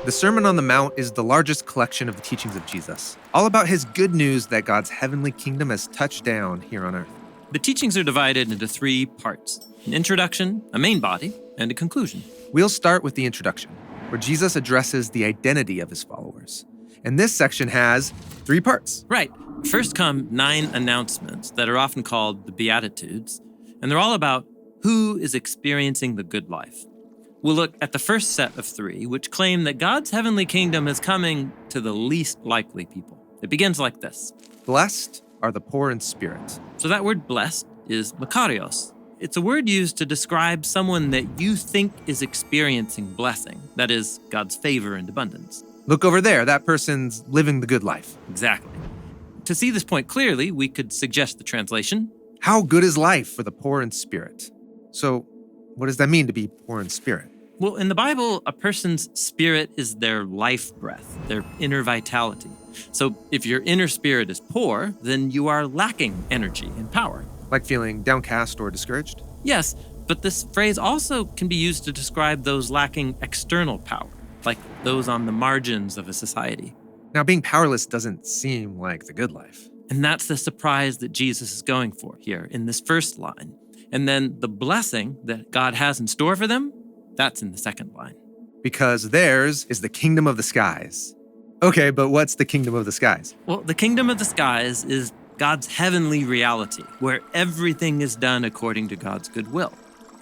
The Sermon on the Mount is the largest collection of the teachings of Jesus, all about his good news that God's heavenly kingdom has touched down here on earth. The teachings are divided into 3 parts: an introduction, a main body, and a conclusion. We'll start with the introduction, where Jesus addresses the identity of his followers. And this section has 3 parts. Right. First come 9 announcements that are often called the Beatitudes, and they're all about who is experiencing the good life. We'll look at the first set of 3, which claim that God's heavenly kingdom is coming to the least likely people. It begins like this. Blessed are the poor in spirit. So that word blessed is makarios. It's a word used to describe someone that you think is experiencing blessing, that is, God's favor and abundance. Look over there, that person's living the good life. Exactly. To see this point clearly, we could suggest the translation. How good is life for the poor in spirit? So, what does that mean to be poor in spirit? Well, in the Bible, a person's spirit is their life breath, their inner vitality. So if your inner spirit is poor, then you are lacking energy and power. Like feeling downcast or discouraged? Yes, but this phrase also can be used to describe those lacking external power, like those on the margins of a society. Now, being powerless doesn't seem like the good life. And that's the surprise that Jesus is going for here in this first line. And then the blessing that God has in store for them, that's in the second line. Because theirs is the kingdom of the skies. Okay, but what's the kingdom of the skies? Well, the kingdom of the skies is God's heavenly reality, where everything is done according to God's good will.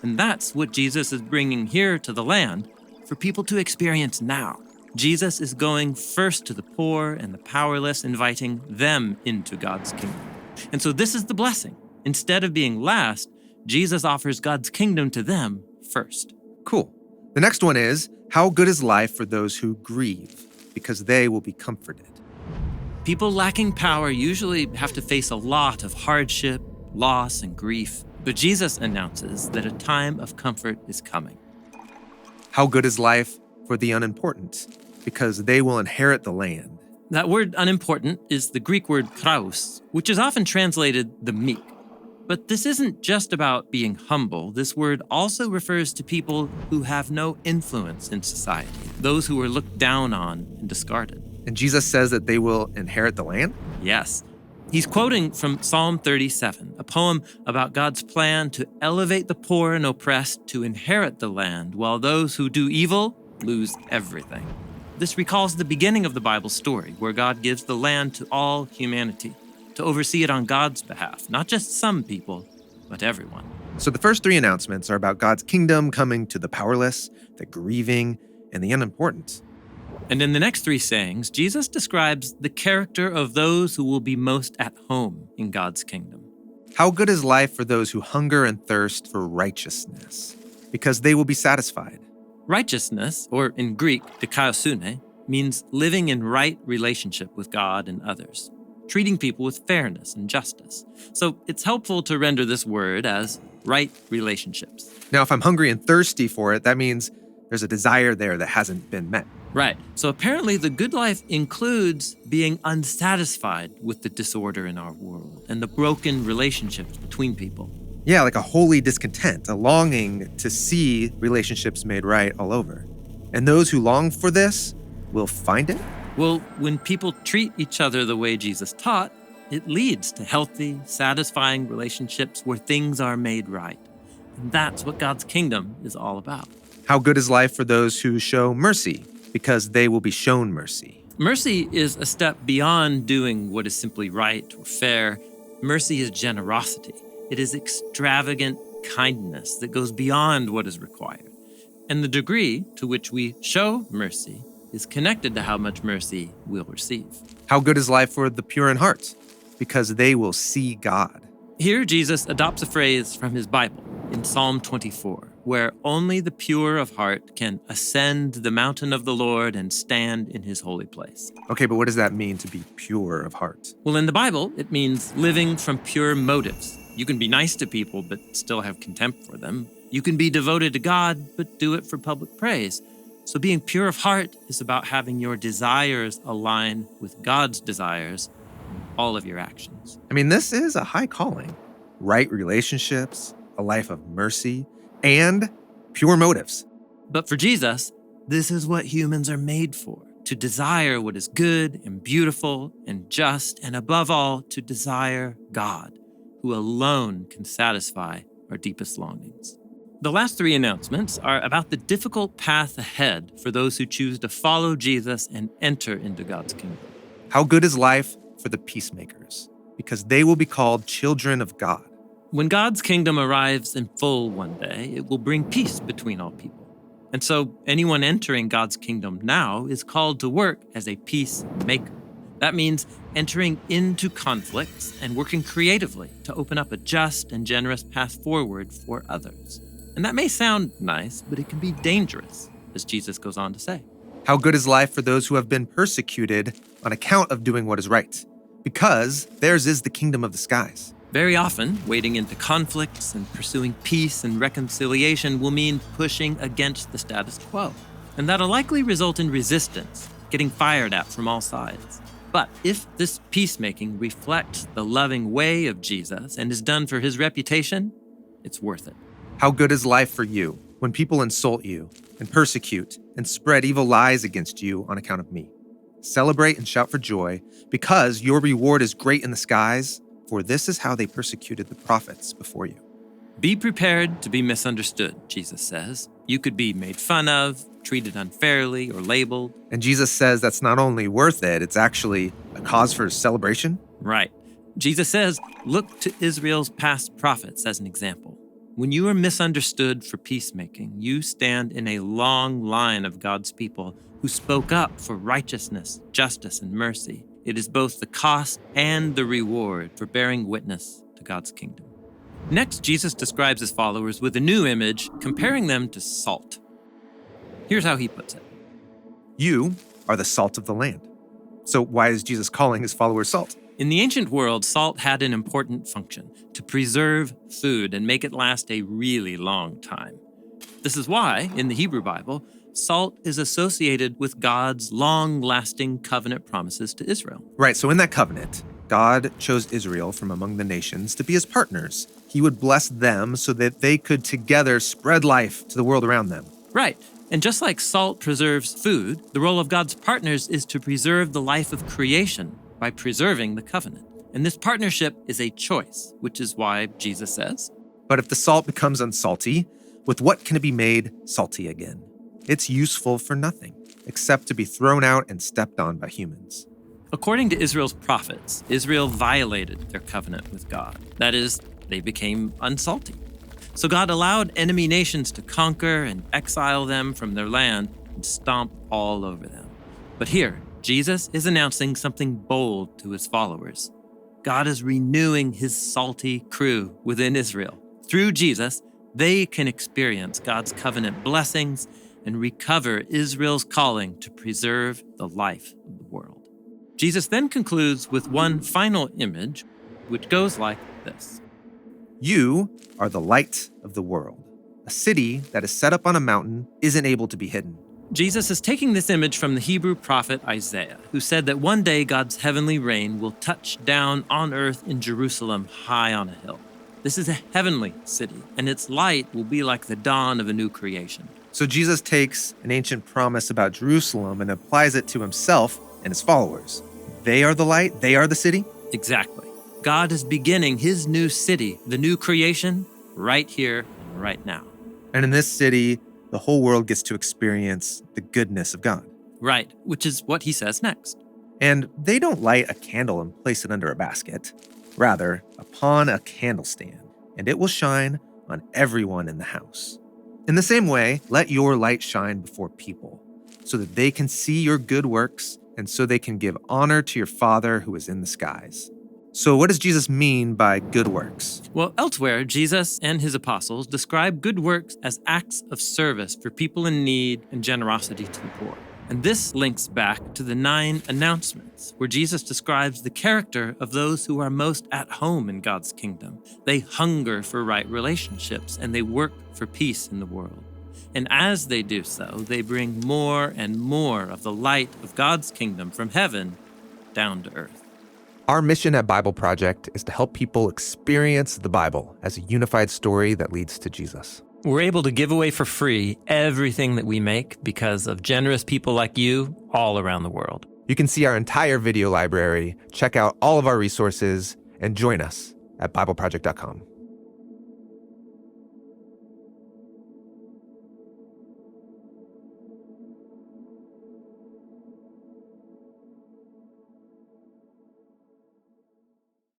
And that's what Jesus is bringing here to the land for people to experience now. Jesus is going first to the poor and the powerless, inviting them into God's kingdom. And so this is the blessing. Instead of being last, Jesus offers God's kingdom to them first. Cool. The next one is, how good is life for those who grieve, because they will be comforted. People lacking power usually have to face a lot of hardship, loss, and grief. But Jesus announces that a time of comfort is coming. How good is life for the unimportant, because they will inherit the land. That word unimportant is the Greek word praus, which is often translated the meek. But this isn't just about being humble. This word also refers to people who have no influence in society, those who are looked down on and discarded. And Jesus says that they will inherit the land? Yes. He's quoting from Psalm 37, a poem about God's plan to elevate the poor and oppressed to inherit the land, while those who do evil lose everything. This recalls the beginning of the Bible story, where God gives the land to all humanity, to oversee it on God's behalf, not just some people, but everyone. So the first 3 announcements are about God's kingdom coming to the powerless, the grieving, and the unimportant. And in the next 3 sayings, Jesus describes the character of those who will be most at home in God's kingdom. How good is life for those who hunger and thirst for righteousness, because they will be satisfied. Righteousness, or in Greek, dikaiosune, means living in right relationship with God and others, treating people with fairness and justice. So it's helpful to render this word as right relationships. Now, if I'm hungry and thirsty for it, that means there's a desire there that hasn't been met. Right. So apparently the good life includes being unsatisfied with the disorder in our world and the broken relationships between people. Yeah, like a holy discontent, a longing to see relationships made right all over. And those who long for this will find it? Well, when people treat each other the way Jesus taught, it leads to healthy, satisfying relationships where things are made right. And that's what God's kingdom is all about. How good is life for those who show mercy, because they will be shown mercy. Mercy is a step beyond doing what is simply right or fair. Mercy is generosity. It is extravagant kindness that goes beyond what is required. And the degree to which we show mercy is connected to how much mercy we'll receive. How good is life for the pure in heart, because they will see God. Here, Jesus adopts a phrase from his Bible in Psalm 24, where only the pure of heart can ascend the mountain of the Lord and stand in his holy place. Okay, but what does that mean to be pure of heart? Well, in the Bible, it means living from pure motives. You can be nice to people, but still have contempt for them. You can be devoted to God, but do it for public praise. So being pure of heart is about having your desires align with God's desires in all of your actions. I mean, this is a high calling. Right relationships, a life of mercy, and pure motives. But for Jesus, This is what humans are made for, to desire what is good and beautiful and just, and above all, to desire God, who alone can satisfy our deepest longings. The last three announcements are about the difficult path ahead for those who choose to follow Jesus and enter into God's kingdom. How good is life for the peacemakers, because they will be called children of God. When God's kingdom arrives in full one day, it will bring peace between all people. And so anyone entering God's kingdom now is called to work as a peacemaker. That means entering into conflicts and working creatively to open up a just and generous path forward for others. And that may sound nice, but it can be dangerous, as Jesus goes on to say. How good is life for those who have been persecuted on account of doing what is right, because theirs is the kingdom of the skies. Very often, wading into conflicts and pursuing peace and reconciliation will mean pushing against the status quo. And that'll likely result in resistance, getting fired at from all sides. But if this peacemaking reflects the loving way of Jesus and is done for his reputation, it's worth it. How good is life for you when people insult you and persecute and spread evil lies against you on account of me? Celebrate and shout for joy, because your reward is great in the skies, for this is how they persecuted the prophets before you. Be prepared to be misunderstood, Jesus says. You could be made fun of, treated unfairly, or labeled. And Jesus says that's not only worth it, it's actually a cause for celebration. Right. Jesus says, look to Israel's past prophets as an example. When you are misunderstood for peacemaking, you stand in a long line of God's people who spoke up for righteousness, justice, and mercy. It is both the cost and the reward for bearing witness to God's kingdom. Next, Jesus describes his followers with a new image, comparing them to salt. Here's how he puts it. You are the salt of the land. So why is Jesus calling his followers salt? In the ancient world, salt had an important function: to preserve food and make it last a really long time. This is why, in the Hebrew Bible, salt is associated with God's long-lasting covenant promises to Israel. Right, so in that covenant, God chose Israel from among the nations to be his partners. He would bless them so that they could together spread life to the world around them. Right. And just like salt preserves food, the role of God's partners is to preserve the life of creation by preserving the covenant. And this partnership is a choice, which is why Jesus says, but if the salt becomes unsalty, with what can it be made salty again? It's useful for nothing, except to be thrown out and stepped on by humans. According to Israel's prophets, Israel violated their covenant with God. That is, they became unsalty. So God allowed enemy nations to conquer and exile them from their land and stomp all over them. But here, Jesus is announcing something bold to his followers. God is renewing his salty crew within Israel. Through Jesus, they can experience God's covenant blessings and recover Israel's calling to preserve the life of the world. Jesus then concludes with one final image, which goes like this. You are the light of the world. A city that is set up on a mountain isn't able to be hidden. Jesus is taking this image from the Hebrew prophet Isaiah, who said that one day God's heavenly reign will touch down on earth in Jerusalem high on a hill. This is a heavenly city, and its light will be like the dawn of a new creation. So Jesus takes an ancient promise about Jerusalem and applies it to himself and his followers. They are the light, they are the city? Exactly. God is beginning his new city, the new creation, right here and right now. And in this city, the whole world gets to experience the goodness of God. Right, which is what he says next. And they don't light a candle and place it under a basket. Rather, upon a candlestand, and it will shine on everyone in the house. In the same way, let your light shine before people, so that they can see your good works, and so they can give honor to your Father who is in the skies. So what does Jesus mean by good works? Well, elsewhere, Jesus and his apostles describe good works as acts of service for people in need and generosity to the poor. And this links back to the 9 announcements, where Jesus describes the character of those who are most at home in God's kingdom. They hunger for right relationships, and they work for peace in the world. And as they do so, they bring more and more of the light of God's kingdom from heaven down to earth. Our mission at Bible Project is to help people experience the Bible as a unified story that leads to Jesus. We're able to give away for free everything that we make because of generous people like you all around the world. You can see our entire video library, check out all of our resources, and join us at BibleProject.com.